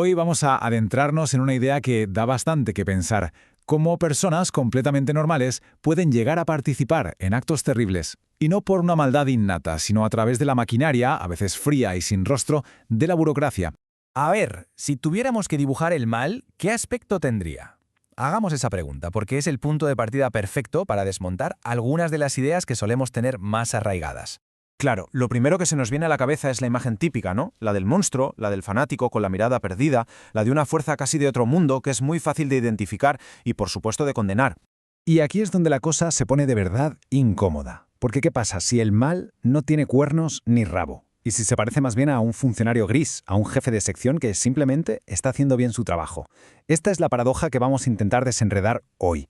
Hoy vamos a adentrarnos en una idea que da bastante que pensar: cómo personas completamente normales pueden llegar a participar en actos terribles. Y no por una maldad innata, sino a través de la maquinaria, a veces fría y sin rostro, de la burocracia. A ver, si tuviéramos que dibujar el mal, ¿qué aspecto tendría? Hagamos esa pregunta, porque es el punto de partida perfecto para desmontar algunas de las ideas que solemos tener más arraigadas. Claro, lo primero que se nos viene a la cabeza es la imagen típica, ¿no? La del monstruo, la del fanático con la mirada perdida, la de una fuerza casi de otro mundo que es muy fácil de identificar y, por supuesto, de condenar. Y aquí es donde la cosa se pone de verdad incómoda. Porque ¿qué pasa si el mal no tiene cuernos ni rabo? Y si se parece más bien a un funcionario gris, a un jefe de sección que simplemente está haciendo bien su trabajo. Esta es la paradoja que vamos a intentar desenredar hoy.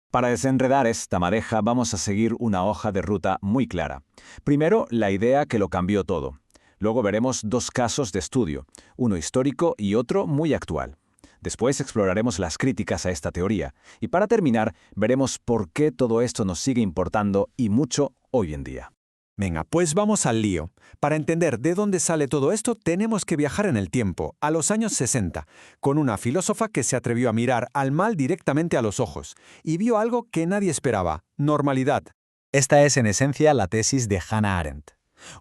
Para desenredar esta madeja vamos a seguir una hoja de ruta muy clara. Primero, la idea que lo cambió todo. Luego veremos dos casos de estudio, uno histórico y otro muy actual. Después exploraremos las críticas a esta teoría. Y para terminar, veremos por qué todo esto nos sigue importando y mucho hoy en día. Venga, pues vamos al lío. Para entender de dónde sale todo esto, tenemos que viajar en el tiempo, a los años 60, con una filósofa que se atrevió a mirar al mal directamente a los ojos y vio algo que nadie esperaba: normalidad. Esta es en esencia la tesis de Hannah Arendt.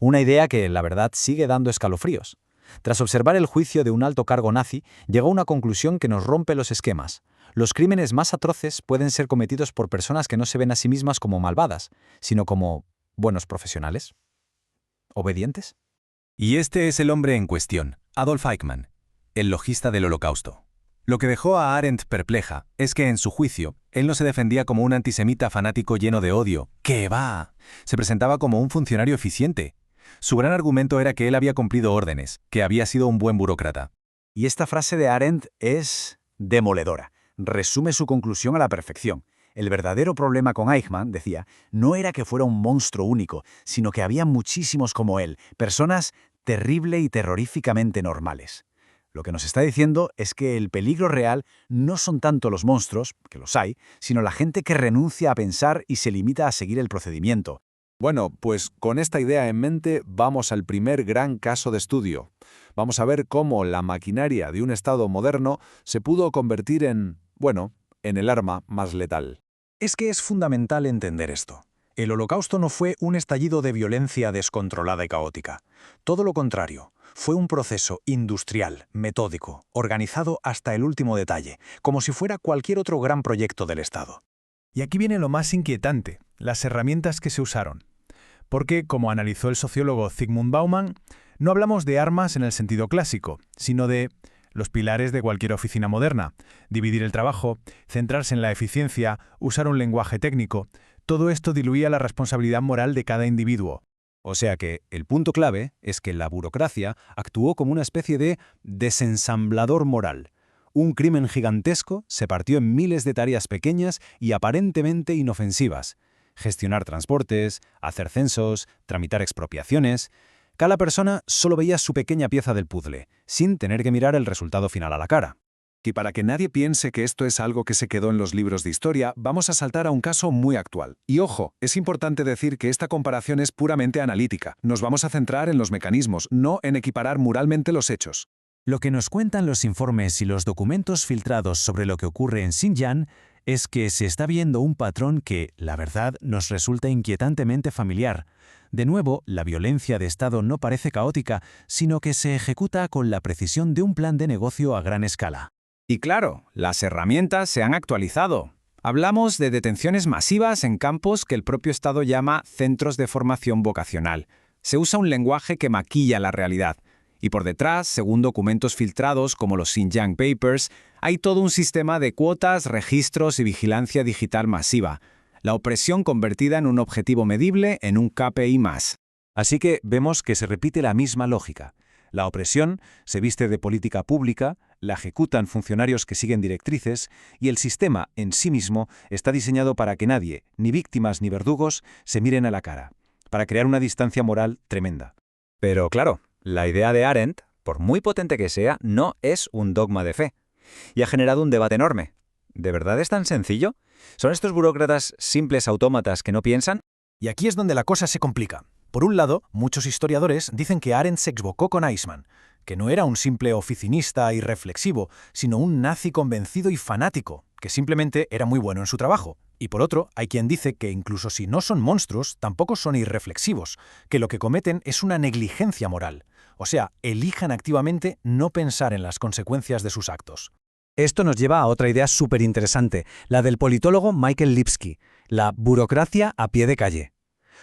Una idea que, la verdad, sigue dando escalofríos. Tras observar el juicio de un alto cargo nazi, llegó a una conclusión que nos rompe los esquemas. Los crímenes más atroces pueden ser cometidos por personas que no se ven a sí mismas como malvadas, sino como buenos profesionales. ¿Obedientes? Y este es el hombre en cuestión, Adolf Eichmann, el logista del Holocausto. Lo que dejó a Arendt perpleja es que en su juicio, él no se defendía como un antisemita fanático lleno de odio. ¡Qué va! Se presentaba como un funcionario eficiente. Su gran argumento era que él había cumplido órdenes, que había sido un buen burócrata. Y esta frase de Arendt es demoledora. Resume su conclusión a la perfección. El verdadero problema con Eichmann, decía, no era que fuera un monstruo único, sino que había muchísimos como él, personas terrible y terroríficamente normales. Lo que nos está diciendo es que el peligro real no son tanto los monstruos, que los hay, sino la gente que renuncia a pensar y se limita a seguir el procedimiento. Bueno, pues con esta idea en mente vamos al primer gran caso de estudio. Vamos a ver cómo la maquinaria de un Estado moderno se pudo convertir en el arma más letal. Es que es fundamental entender esto. El Holocausto no fue un estallido de violencia descontrolada y caótica. Todo lo contrario, fue un proceso industrial, metódico, organizado hasta el último detalle, como si fuera cualquier otro gran proyecto del Estado. Y aquí viene lo más inquietante: las herramientas que se usaron. Porque, como analizó el sociólogo Zygmunt Bauman, no hablamos de armas en el sentido clásico, sino de los pilares de cualquier oficina moderna: dividir el trabajo, centrarse en la eficiencia, usar un lenguaje técnico. Todo esto diluía la responsabilidad moral de cada individuo. O sea que el punto clave es que la burocracia actuó como una especie de desensamblador moral. Un crimen gigantesco se partió en miles de tareas pequeñas y aparentemente inofensivas: gestionar transportes, hacer censos, tramitar expropiaciones. Cada persona solo veía su pequeña pieza del puzzle, sin tener que mirar el resultado final a la cara. Y para que nadie piense que esto es algo que se quedó en los libros de historia, vamos a saltar a un caso muy actual. Y ojo, es importante decir que esta comparación es puramente analítica. Nos vamos a centrar en los mecanismos, no en equiparar moralmente los hechos. Lo que nos cuentan los informes y los documentos filtrados sobre lo que ocurre en Xinjiang es que se está viendo un patrón que, la verdad, nos resulta inquietantemente familiar. De nuevo, la violencia de Estado no parece caótica, sino que se ejecuta con la precisión de un plan de negocio a gran escala. Y claro, las herramientas se han actualizado. Hablamos de detenciones masivas en campos que el propio Estado llama centros de formación vocacional. Se usa un lenguaje que maquilla la realidad. Y por detrás, según documentos filtrados como los Xinjiang Papers, hay todo un sistema de cuotas, registros y vigilancia digital masiva. La opresión convertida en un objetivo medible, en un KPI más. Así que vemos que se repite la misma lógica. La opresión se viste de política pública, la ejecutan funcionarios que siguen directrices y el sistema en sí mismo está diseñado para que nadie, ni víctimas ni verdugos, se miren a la cara, para crear una distancia moral tremenda. Pero claro, la idea de Arendt, por muy potente que sea, no es un dogma de fe. Y ha generado un debate enorme. ¿De verdad es tan sencillo? ¿Son estos burócratas simples autómatas que no piensan? Y aquí es donde la cosa se complica. Por un lado, muchos historiadores dicen que Arendt se equivocó con Eichmann, que no era un simple oficinista irreflexivo, sino un nazi convencido y fanático, que simplemente era muy bueno en su trabajo. Y por otro, hay quien dice que incluso si no son monstruos, tampoco son irreflexivos, que lo que cometen es una negligencia moral. O sea, elijan activamente no pensar en las consecuencias de sus actos. Esto nos lleva a otra idea súper interesante, la del politólogo Michael Lipsky, la burocracia a pie de calle.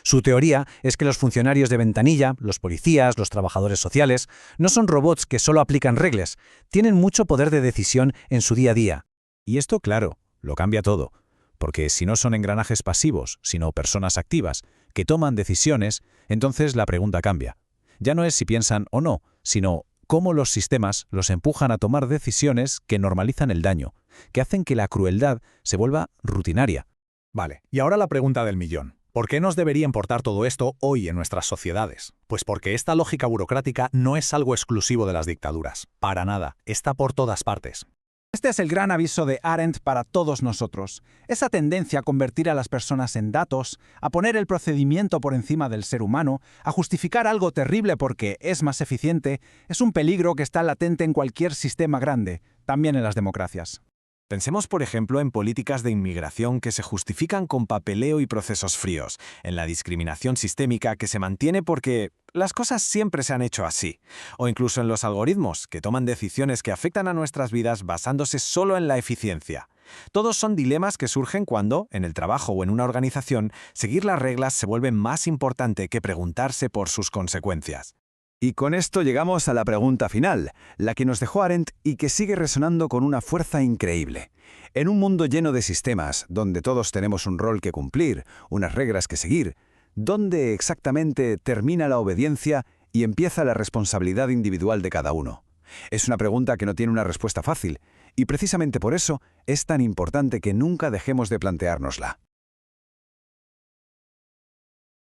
Su teoría es que los funcionarios de ventanilla, los policías, los trabajadores sociales, no son robots que solo aplican reglas, tienen mucho poder de decisión en su día a día. Y esto, claro, lo cambia todo, porque si no son engranajes pasivos, sino personas activas, que toman decisiones, entonces la pregunta cambia. Ya no es si piensan o no, sino cómo los sistemas los empujan a tomar decisiones que normalizan el daño, que hacen que la crueldad se vuelva rutinaria. Vale, y ahora la pregunta del millón. ¿Por qué nos debería importar todo esto hoy en nuestras sociedades? Pues porque esta lógica burocrática no es algo exclusivo de las dictaduras. Para nada, está por todas partes. Este es el gran aviso de Arendt para todos nosotros. Esa tendencia a convertir a las personas en datos, a poner el procedimiento por encima del ser humano, a justificar algo terrible porque es más eficiente, es un peligro que está latente en cualquier sistema grande, también en las democracias. Pensemos, por ejemplo, en políticas de inmigración que se justifican con papeleo y procesos fríos, en la discriminación sistémica que se mantiene porque las cosas siempre se han hecho así, o incluso en los algoritmos que toman decisiones que afectan a nuestras vidas basándose solo en la eficiencia. Todos son dilemas que surgen cuando, en el trabajo o en una organización, seguir las reglas se vuelve más importante que preguntarse por sus consecuencias. Y con esto llegamos a la pregunta final, la que nos dejó Arendt y que sigue resonando con una fuerza increíble. En un mundo lleno de sistemas, donde todos tenemos un rol que cumplir, unas reglas que seguir, ¿dónde exactamente termina la obediencia y empieza la responsabilidad individual de cada uno? Es una pregunta que no tiene una respuesta fácil, y precisamente por eso es tan importante que nunca dejemos de planteárnosla.